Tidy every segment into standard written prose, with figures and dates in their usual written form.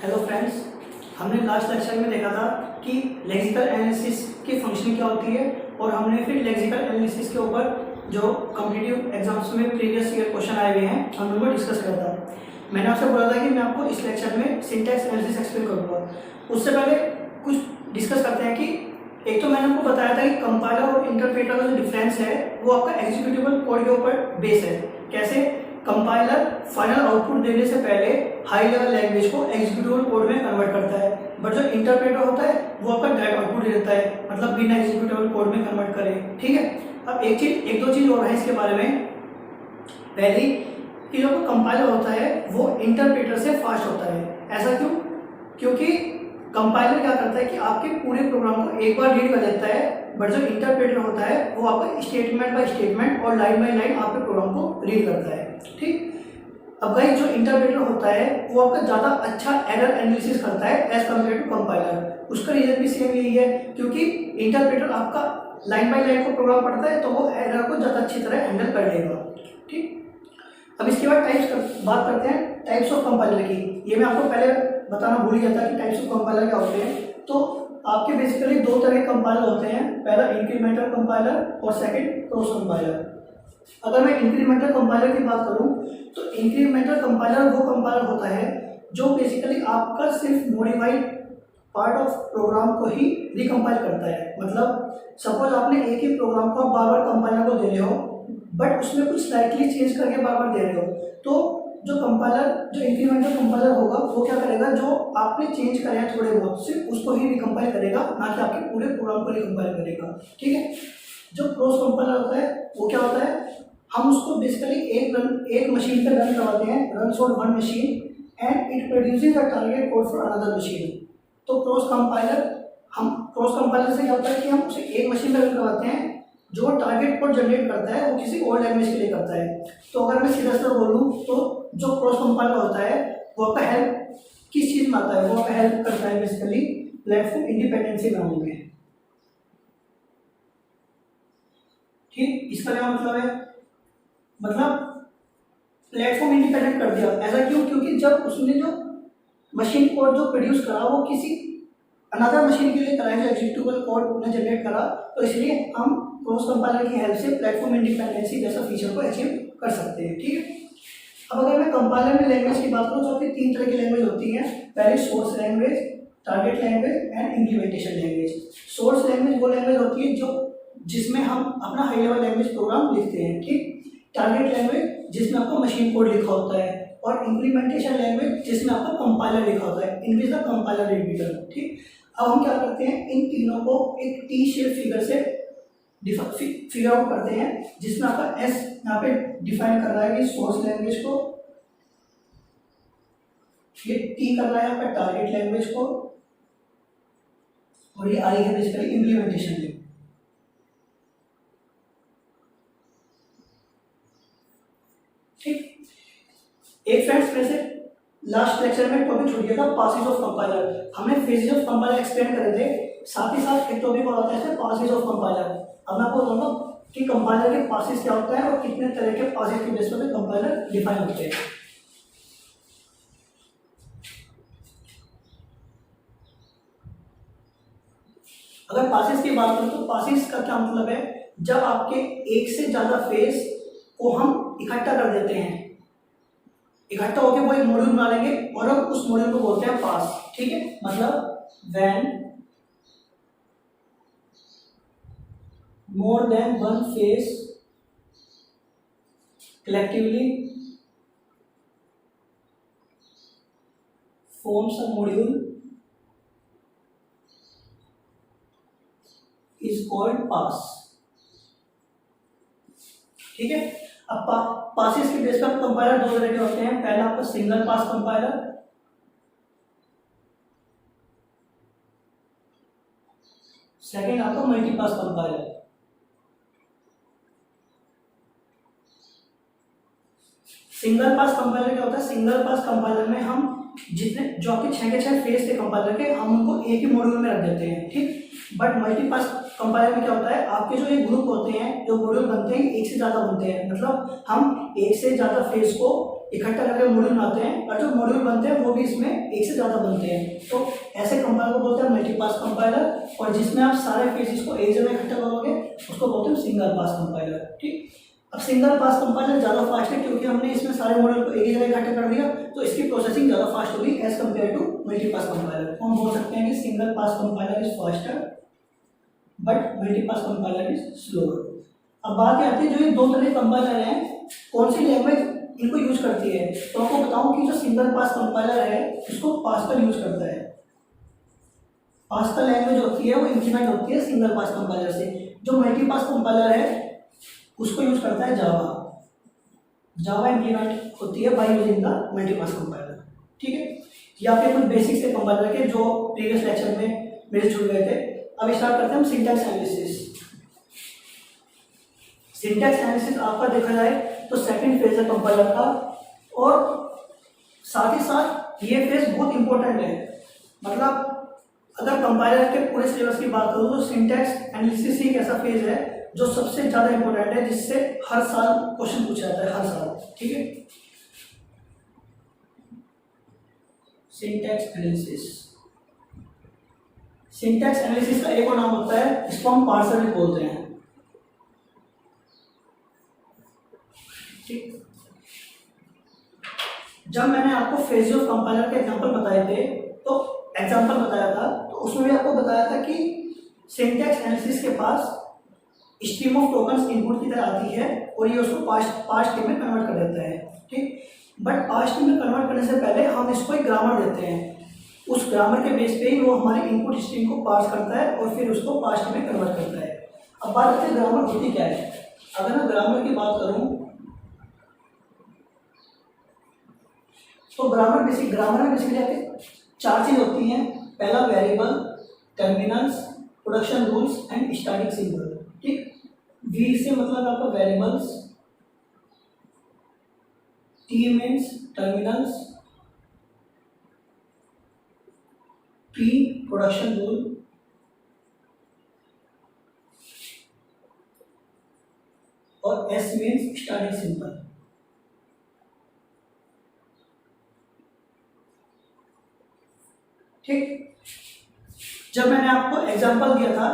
Hello friends, हमने last lecture में देखा था कि लेक्सिकल एनालिसिस की फंक्शन क्या होती है और हमने फिर लेक्सिकल एनालिसिस के ऊपर जो कॉम्पिटिटिव एग्जाम्स में प्रीवियस ईयर क्वेश्चन आए हुए हैं हम उनको डिस्कस किया था। मैंने आपसे बोला था कि मैं आपको इस लेक्चर में सिंटैक्स एनालिसिस एक्सप्लेन करूँगा। उससे पहले कुछ डिस्कस करते हैं कि एक तो मैंने आपको बताया था कि कंपाइलर और इंटरप्रेटर का जो डिफरेंस है वो आपका एग्जीक्यूटेबल कोड के ऊपर बेस है। कैसे? कंपाइलर फाइनल आउटपुट देने से पहले हाई लेवल लैंग्वेज को एग्जीक्यूटेबल कोड में कन्वर्ट करता है, बट जो इंटरप्रेटर होता है वो आपका डायरेक्ट आउटपुट दे देता है, मतलब बिना एग्जीक्यूटेबल कोड में कन्वर्ट करे। ठीक है। अब एक दो चीज और है इसके बारे में। पहली कि जो कंपाइलर होता है वो इंटरप्रेटर से फास्ट होता है। ऐसा क्यों? क्योंकि कंपाइलर क्या करता है कि आपके पूरे प्रोग्राम को एक बार रीड कर देता है, बट जो इंटरप्रेटर होता है वो आपका स्टेटमेंट बाय स्टेटमेंट और लाइन बाय लाइन आपके प्रोग्राम को रीड करता है। ठीक। अब गाइस जो इंटरप्रेटर होता है वो आपका ज़्यादा अच्छा एरर एनालिसिस करता है एज कम्पेयर टू कंपाइलर। उसका रीजन भी सेम यही है, क्योंकि इंटरप्रेटर आपका लाइन बाय लाइन को प्रोग्राम पढ़ता है तो वो एरर को ज़्यादा अच्छी तरह हैंडल कर लेगा। ठीक। अब इसके बाद बात करते हैं टाइप्स ऑफ कंपाइलर की। ये मैं आपको पहले बताना भूल गया था कि टाइप्स ऑफ कंपाइलर क्या होते हैं। तो आपके बेसिकली दो तरह के कंपाइलर होते हैं, पहला इंक्रीमेंटल कंपाइलर और सेकंड क्रॉस कंपाइलर। अगर मैं इंक्रीमेंटल कंपाइलर की बात करूं तो इंक्रीमेंटल कंपाइलर वो कंपाइलर होता है जो बेसिकली आपका सिर्फ मॉडिफाइड पार्ट ऑफ प्रोग्राम को ही रिकम्पाइल करता है। मतलब सपोज आपने एक ही प्रोग्राम को बार बार कंपाइलर को दे रहे हो, बट उसमें कुछ स्लाइटली चेंज करके बार बार दे रहे हो, तो जो इंक्रीमेंटल कंपाइलर होगा वो क्या करेगा, जो आपने चेंज करे हैं थोड़े बहुत सिर्फ उसको ही रिकम्पाइल करेगा, ना कि आपके पूरे प्रोग्राम को रिकम्पाइल करेगा। ठीक है। जो क्रॉस कंपाइलर होता है वो क्या होता है, हम उसको बेसिकली एक मशीन पे रन करवाते हैं, run on one machine and it produces a target code for another machine. तो क्रॉस कंपाइलर से क्या होता है कि हम उसे एक मशीन पे रन करवाते हैं, जो टारगेट कोड जनरेट करता है वो किसी और लैंग्वेज के लिए करता है। तो अगर मैं सीधा सीधा बोलूँ तो जो क्रॉस कंपाइलर होता है वो आपका हेल्प किस चीज़ में आता है, वो आपका हेल्प करता है बेसिकली प्लेटफॉर्म इंडिपेंडेंसी बनाने में। ठीक। इसका क्या मतलब है, मतलब प्लेटफॉर्म इंडिपेंडेंट कर दिया। ऐसा क्यों? क्योंकि जब उसने जो मशीन कोड जो प्रोड्यूस करा वो किसी अनदर मशीन के लिए करा है, जो एग्जीक्यूटेबल कोड ने जनरेट करा, तो इसलिए हम क्रॉस कंपाइलर की हेल्प से प्लेटफॉर्म इंडिपेंडेंसी जैसा फीचर को अचीव कर सकते हैं। ठीक है। अब अगर मैं कंपाइलर में लैंग्वेज की बात करूँ तो आपकी तीन तरह की लैंग्वेज होती हैं। पहले source language, target language and implementation language. Source language वो लैंग्वेज होती है जो जिसमें हम अपना हाई लेवल लैंग्वेज प्रोग्राम लिखते हैं। ठीक। टारगेट लैंग्वेज जिसमें आपका मशीन कोड लिखा होता है, और इम्प्लीमेंटेशन लैंग्वेज जिसमें आपका कंपाइलर लिखा होता है, इन द कंपाइलर एडिटर। ठीक। अब हम क्या करते हैं, इन तीनों को एक टी शेप फिगर से फिगर आउट करते हैं, जिसमें आपका एस यहाँ पे डिफाइन कर रहा है कि सोर्स लैंग्वेज को, ये टी कर रहा है आपका टारगेट लैंग्वेज को, और ये आई है बेसिकली इम्प्लीमेंटेशन लैंग्वेज। ठीक। एक फ्रेंड्स में से लास्ट लेक्चर में टॉपिक छूट गया था पासेज ऑफ कंपाइलर। हमने फेजेस ऑफ कंपाइलर एक्सप्लेन करे थे, साथ ही साथ एक टॉपिक और आता है पासेज ऑफ कंपाइलर। अब मैं आपको बताऊंगा कि कंपाइलर के पासेज क्या होता है और कितने तरह के पासेज के बेस पर कंपाइलर डिफाइन होते हैं। अगर पासेज की बात करें तो पासेज का क्या मतलब है, जब आपके एक से ज्यादा फेज को हम इकट्ठा कर देते हैं, इकट्ठा होकर वो एक मॉड्यूल बना लेंगे और हम उस मॉड्यूल को बोलते हैं पास। ठीक है। मतलब when more than one phase collectively forms a module is called pass। ठीक है। अब पासेस के बेस पर कंपाइलर दो तरह के होते हैं। पहला आपका सिंगल पास कंपाइलर, सेकंड आपका multi pass compiler. Single pass compiler क्या होता है, सिंगल पास कंपाइलर में हम जितने जो आपके 6 के 6 फेज थे कंपाइलर के, हम उनको एक ही मॉड्यूल में रख देते हैं। ठीक। बट मल्टी पास कंपाइलर में क्या होता है, आपके जो एक ग्रुप होते हैं, जो मॉड्यूल बनते हैं एक से ज़्यादा बनते हैं, मतलब हम एक से ज़्यादा फेज को इकट्ठा करके मॉड्यूल बनाते हैं, और जो मॉड्यूल बनते हैं वो भी इसमें एक से ज़्यादा बनते हैं। तो ऐसे कंपाइलर को बोलते हैं मल्टीपास कंपाइलर, और जिसमें आप सारे फेजेस को एक जगह इकट्ठा करोगे उसको बोलते हैं सिंगल पास कंपाइलर। ठीक, अब सिंगल पास कंपाइलर ज़्यादा फास्ट है क्योंकि हमने इसमें सारे मॉड्यूल को एक ही जगह इकट्ठा कर दिया, तो इसकी प्रोसेसिंग ज़्यादा फास्ट होगी as compare to multipass compiler. तो हम बोल सकते हैं कि single pass compiler is faster but multipass compiler is slower. अब बात आती है जो ये दो तरह के कंपाइलर हैं कौन सी लैंग्वेज इनको यूज करती है, तो आपको बताऊं कि जो सिंगल पास कंपाइलर है उसको पास्कल यूज करता है। पास्कल लैंग्वेज होती है वो इंप्लीमेंट होती है सिंगल पास कंपाइलर से। जो मल्टी पास कंपाइलर है उसको यूज करता है जावा। जावा इंप्लीमेंट होती है by using the multi pass compiler. ठीक है, ये आपके कुछ बेसिक्स थे कंपाइलर के जो प्रीवियस लेक्चर में मेरे छूट गए थे। अब स्टार्ट करते हैं हम सिंटैक्स एनालिसिस। सिंटैक्स एनालिसिस आपका देखा जाए तो सेकंड फेज है कंपाइलर का, और साथ ही साथ ये फेज बहुत इंपॉर्टेंट है। मतलब अगर कंपाइलर के पूरे सिलेबस की बात करूँ तो सिंटैक्स एनालिसिस ही एक ऐसा फेज है जो सबसे ज़्यादा इंपॉर्टेंट है, जिससे हर साल क्वेश्चन पूछा जाता है, हर साल। ठीक है, सिंटैक्स एनालिसिस। सिंटैक्स एनालिसिस का एक और नाम होता है, इसको हम पार्सर भी बोलते हैं। ठीक, जब मैंने आपको फेज ऑफ कंपाइलर के एग्जांपल बताए थे तो एग्जांपल बताया था, तो उसमें भी आपको बताया था कि सिंटैक्स एनालिसिस के पास स्ट्रीम ऑफ टोकन्स इनपुट की तरह आती है और ये उसको पास्ट स्ट्रीम में कन्वर्ट कर देता है। ठीक, बट पास्ट स्ट्रीम में कन्वर्ट करने से पहले हम इसको एक ग्रामर देते हैं, उस ग्रामर के बेस पे ही वो हमारे इनपुट स्ट्रीम को पास करता है और फिर उसको पास्ट स्ट्रीम में कन्वर्ट करता है। अब बात करते हैं ग्रामर होती क्या है। अगर मैं ग्रामर की बात करूँ तो ग्रामर में बेसिकली आपके चार चीज होती हैं। पहला variable, terminals, production rules and static symbol. ठीक, वी से मतलब आपका variables, T means terminals, P production rule, और एस मीन्स स्टैटिक सिंबल। ठीक, जब मैंने आपको एग्जांपल दिया था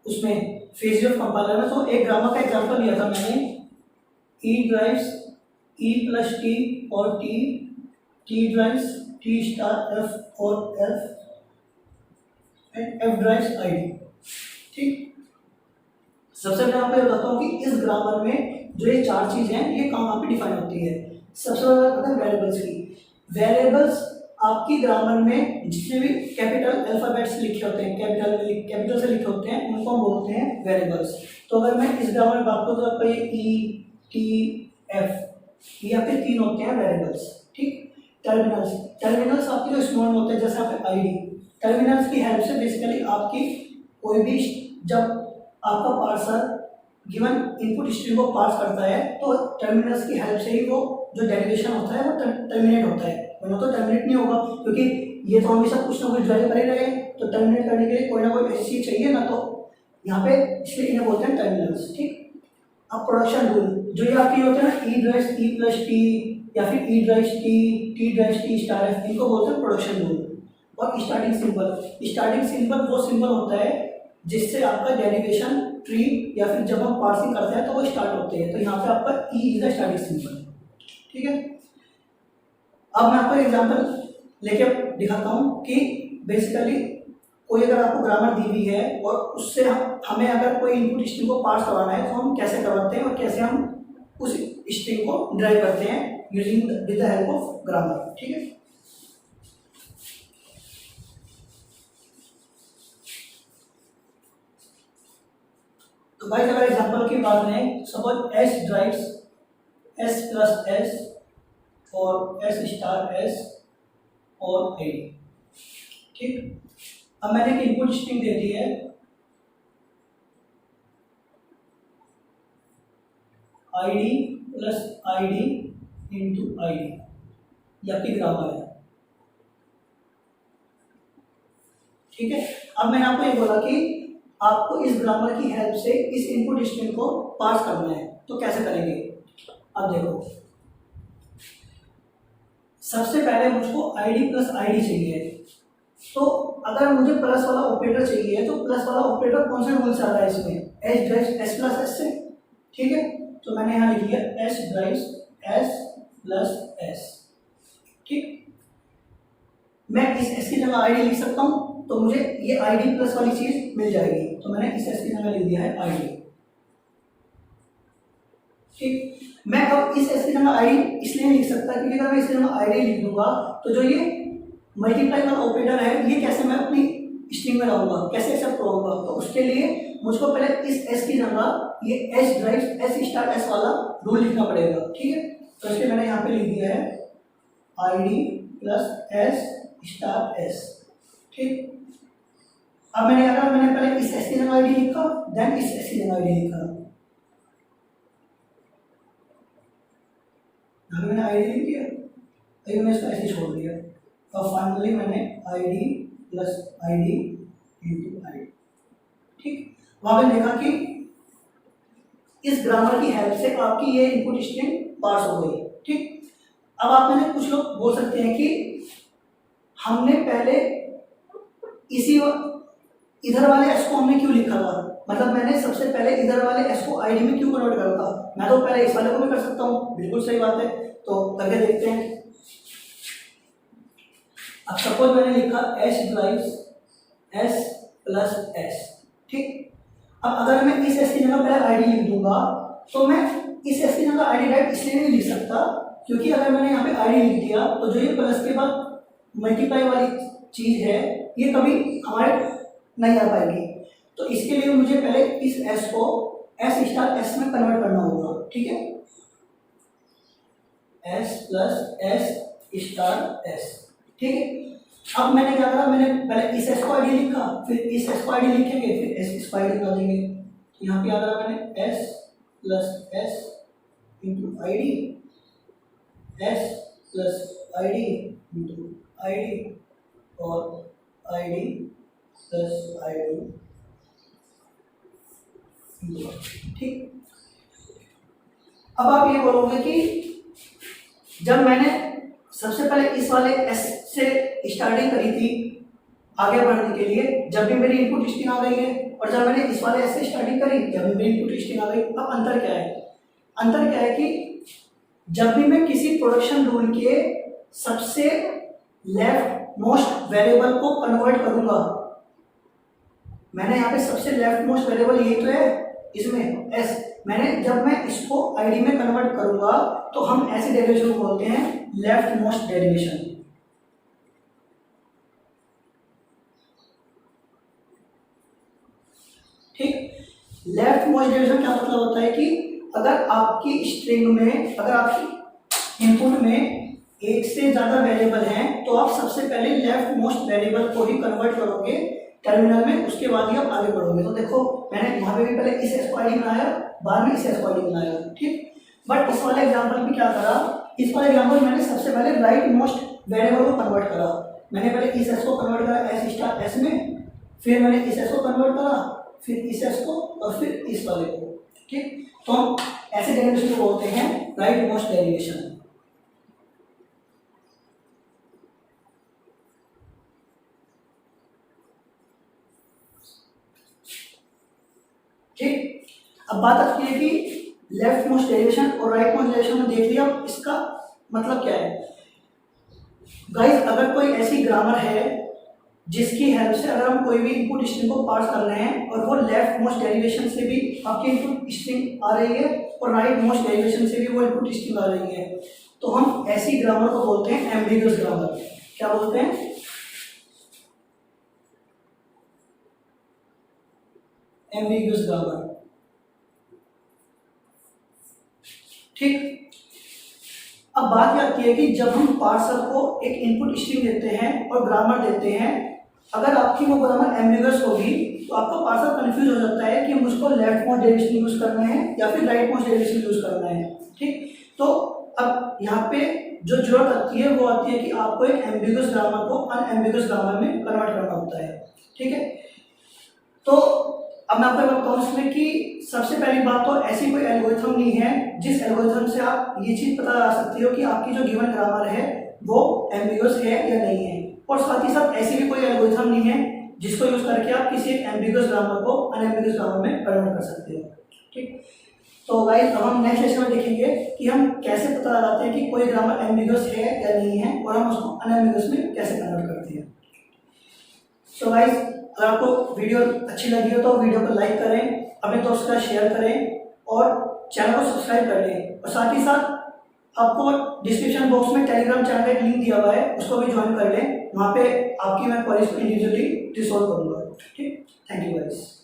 उसमें फेज ऑफ कंपाइलर में, तो एक ग्रामर का एग्जांपल दिया था मैंने, E drives E plus T और T drives T star F और F and F drives I D. ठीक, सबसे पहले आपको बताता हूँ कि इस ग्रामर में जो ये चार चीज़ हैं ये कहाँ पे डिफाइन होती है। सबसे पहले बात करते हैं वेरिएबल्स की। वेरिएबल्स आपकी ग्रामर में जितने भी कैपिटल अल्फाबेट्स लिखे होते हैं, कैपिटल से लिखे होते हैं, उनको हम बोलते हैं वेरिएबल्स। तो अगर मैं इस ग्रामर में बात करूँ तो आपका ये ई टी एफ ये आपके तीन होते हैं वेरिएबल्स। ठीक, टर्मिनल्स आपके जो स्मॉल होते हैं, जैसे आपके आई डी, टर्मिनल्स की हेल्प से बेसिकली आपकी कोई भी जब आपका पार्सर गिवन इनपुट स्ट्रीम को पास करता है तो टर्मिनल्स की हेल्प से ही वो जो डेरिवेशन होता है वो टर्मिनेट होता है, वरना तो टर्मिनेट नहीं होगा, क्योंकि ये तो हमेशा कुछ ना कुछ ड्राइव कर ही रहे हैं, तो टर्मिनेट करने के लिए कोई ना कोई ऐसी चीज चाहिए ना, तो यहाँ पे इसलिए इन्हें बोलते हैं टर्मिनल्स। ठीक, अब प्रोडक्शन रूल जो ये आपकी होते हैं ना, E drives E plus T या फिर E drives T drives T star F, इनको बोलते हैं प्रोडक्शन रूल। और स्टार्टिंग सिंबल वो सिंबल होता है जिससे आपका डेरिवेशन ट्री या फिर जब हम पार्सिंग करते हैं तो वो स्टार्ट होते हैं, तो यहाँ पे आपका E is the starting symbol. ठीक है, अब मैं आपको एग्जांपल लेके दिखाता हूँ कि बेसिकली कोई अगर आपको ग्रामर दी हुई है और उससे हमें अगर कोई इनपुट स्ट्रीम को पास करवाना है तो हम कैसे करवाते हैं और कैसे हम उस स्ट्रीम को ड्राइव करते हैं using with the help of grammar. ठीक है, तो भाई अगर एग्जांपल की बात करें, suppose S drives S plus S और एस स्टार एस और ए। ठीक, अब मैंने एक इनपुट स्ट्रिंग दे दी है I D plus I D into I D, ये आपकी ग्रामर है। ठीक है, अब मैंने आपको ये बोला कि आपको इस ग्रामर की हेल्प से इस इनपुट स्ट्रिंग को पास करना है, तो कैसे करेंगे। अब देखो, सबसे पहले मुझको आईडी प्लस आईडी चाहिए। तो अगर मुझे प्लस वाला ऑपरेटर चाहिए तो प्लस वाला ऑपरेटर कौन से रूल से आ रहा है इसमें, H drives S plus S से, ठीक है। तो मैंने यहाँ लिख दिया H drives S plus S, ठीक। मैं इस एस की जगह आईडी लिख सकता हूँ, तो मुझे ये आईडी प्लस वाली चीज मिल जाएगी, तो मैंने इस एस की जगह लिख दिया है आईडी, ठीक। मैं अब इस एस की जगह आईडी इसलिए नहीं लिख सकता क्योंकि अगर मैं इसकी जगह आईडी लिख दूंगा तो जो ये मल्टीप्लाई वाला ऑपरेटर है ये कैसे मैं अपनी स्ट्रिंग में लाऊंगा, कैसे एक्सेप्ट करूंगा। तो उसके लिए मुझको पहले इस एस की जगह ये H drives S star S वाला रूल लिखना पड़ेगा, ठीक है। तो इसलिए मैंने यहाँ पे लिख दिया है ID plus S star S, ठीक। अब मैंने पहले इस एस की जगह आईडी लिखा, देन इस एस की जगह आईडी लिखा, यहाँ पे मैंने आईडी लिख दिया, अभी मैंने इसको ऐसे ही छोड़ दिया, और फाइनली मैंने ID plus ID into ID, ठीक। वहां पे देखा कि इस ग्रामर की हेल्प से आपकी ये इनपुट स्ट्रिंग पास हो गई, ठीक। अब आप में कुछ लोग बोल सकते हैं कि हमने पहले इसी इधर वाले एस को हमने क्यों लिखा था, मतलब मैंने सबसे पहले इधर वाले एस को आईडी में क्यों कन्वर्ट करा था, मैं तो पहले इस वाले को भी कर सकता हूँ, बिल्कुल सही बात है। तो करके देखते हैं। अब सपोज मैंने लिखा H drives S plus S, ठीक। अब अगर मैं इस एस की जगह पहले आईडी लिख दूंगा तो मैं इस एस की जगह आईडी डायरेक्ट इसलिए नहीं लिख सकता क्योंकि अगर मैंने यहाँ पे आईडी लिख दिया तो जो ये प्लस के बाद मल्टीप्लाई वाली चीज है ये कभी हमारे नहीं आ पाएगी। तो इसके लिए मुझे पहले इस एस को एस स्टार एस में कन्वर्ट करना होगा, ठीक है। S plus S star S, ठीक है। अब मैंने क्या करा, मैंने पहले इस एस को आईडी लिखा, फिर इस एस को आईडी लिखेंगे, फिर एस इस आईडी लगा देंगे। यहाँ पे आ रहा मैंने S plus S into ID, S plus ID into ID और आईडी प्लस आईडी, ठीक। अब आप ये बोलोगे कि जब मैंने सबसे पहले इस वाले एस से स्टार्टिंग करी थी आगे बढ़ने के लिए, जब भी मेरी इनपुट स्ट्रिंग आ गई है, और जब मैंने इस वाले एस से स्टार्टिंग करी जब भी मेरी इनपुट स्ट्रिंग आ गई। अब अंतर क्या है, अंतर क्या है कि जब भी मैं किसी प्रोडक्शन रूल के सबसे लेफ्ट मोस्ट वेरिएबल को कन्वर्ट करूंगा, मैंने यहाँ पे सबसे लेफ्ट मोस्ट वेरिएबल यही तो है इसमें एस, जब मैं इसको आईडी में कन्वर्ट करूंगा तो हम ऐसे डेरिवेशन को बोलते हैं लेफ्ट मोस्ट डेरिवेशन, ठीक। लेफ्ट मोस्ट डेरिवेशन क्या मतलब होता है कि अगर आपकी स्ट्रिंग में, अगर आपकी इनपुट में एक से ज्यादा वेरिएबल हैं तो आप सबसे पहले लेफ्ट मोस्ट वेरिएबल को ही कन्वर्ट करोगे टर्मिनल में, उसके बाद ही आप आगे बढ़ोगे। तो देखो मैंने यहाँ पे भी पहले इस एस को आईडी बनाया, बाद में इस एस को आईडी बनाया, ठीक। बट इस वाले एग्जांपल में क्या करा, इस वाले एग्जांपल मैंने सबसे पहले राइट मोस्ट वेरिएबल को कन्वर्ट करा। मैंने पहले इस एस को कन्वर्ट करा एस स्टार एस में, फिर मैंने इस एस को कन्वर्ट करा, फिर इस एस को, और फिर इस वाले को, ठीक। तो हम ऐसे डेरिवेशन को बोलते हैं राइट मोस्ट डेरिवेशन, ठीक। अब बात आती है कि लेफ्ट मोस्ट डेरिवेशन और राइट मोस्ट डेरिवेशन में देख लिया, इसका मतलब क्या है गाइस। अगर कोई ऐसी ग्रामर है जिसकी हेल्प से अगर हम कोई भी इनपुट स्ट्रिंग को पास कर रहे हैं और वो लेफ्ट मोस्ट डेरिवेशन से भी आपकी इनपुट स्ट्रिंग आ रही है और राइट मोस्ट डेरिवेशन से भी वो इनपुट स्ट्रिंग आ रही है, तो हम ऐसी ग्रामर को बोलते हैं एम्बिगुअस ग्रामर। क्या बोलते हैं, एम्बिगुअस ग्रामर, ठीक। अब बात ये आती है कि जब हम पार्सर को एक इनपुट स्ट्रिंग देते हैं और ग्रामर देते हैं, अगर आपकी वो ग्रामर एम्बिगुअस होगी तो आपका पार्सर कंफ्यूज हो जाता है कि मुझको लेफ्ट मोस्ट डेरिवेशन यूज करना है या फिर राइट मोस्ट डेरिवेशन यूज करना है, ठीक। तो अब यहाँ पे जो जरूरत आती है वो आती है कि आपको एक एम्बिगुअस ग्रामर को अनएम्बिगुअस ग्रामर में कन्वर्ट करना होता है, ठीक है। तो अब मैं आपको बताऊं इसमें कि सबसे पहली बात तो ऐसी कोई एल्गोरिथम नहीं है जिस एल्गोरिथम से आप ये चीज पता लगा सकते हो कि आपकी जो गिवन ग्रामर है वो एम्बिगुअस है या नहीं है। और साथ ही साथ ऐसी भी कोई एल्गोरिथम नहीं है जिसको यूज करके आप किसी एक एम्बिगुअस ग्रामर को अनएम्बिगुअस ग्रामर में कन्वर्ट कर सकते हो। ठीक, तो गाइस अब हम नेक्स्ट सेशन में देखेंगे कि हम कैसे पता लगाते हैं कि कोई ग्रामर एम्बिगुअस है या नहीं है और हम उसको अनएम्बिगुअस में कैसे कन्वर्ट करते हैं। सो गाइस अगर आपको वीडियो अच्छी लगी हो तो वीडियो को लाइक करें, अपने दोस्त का शेयर करें और चैनल को सब्सक्राइब कर लें। और साथ ही साथ आपको डिस्क्रिप्शन बॉक्स में टेलीग्राम चैनल का एक लिंक दिया हुआ है, उसको भी ज्वाइन कर लें। वहाँ पे आपकी मैं क्वेरीज को इंडिविजुअली रिसॉल्व करूँगा। ठीक, थैंक यू गाइस।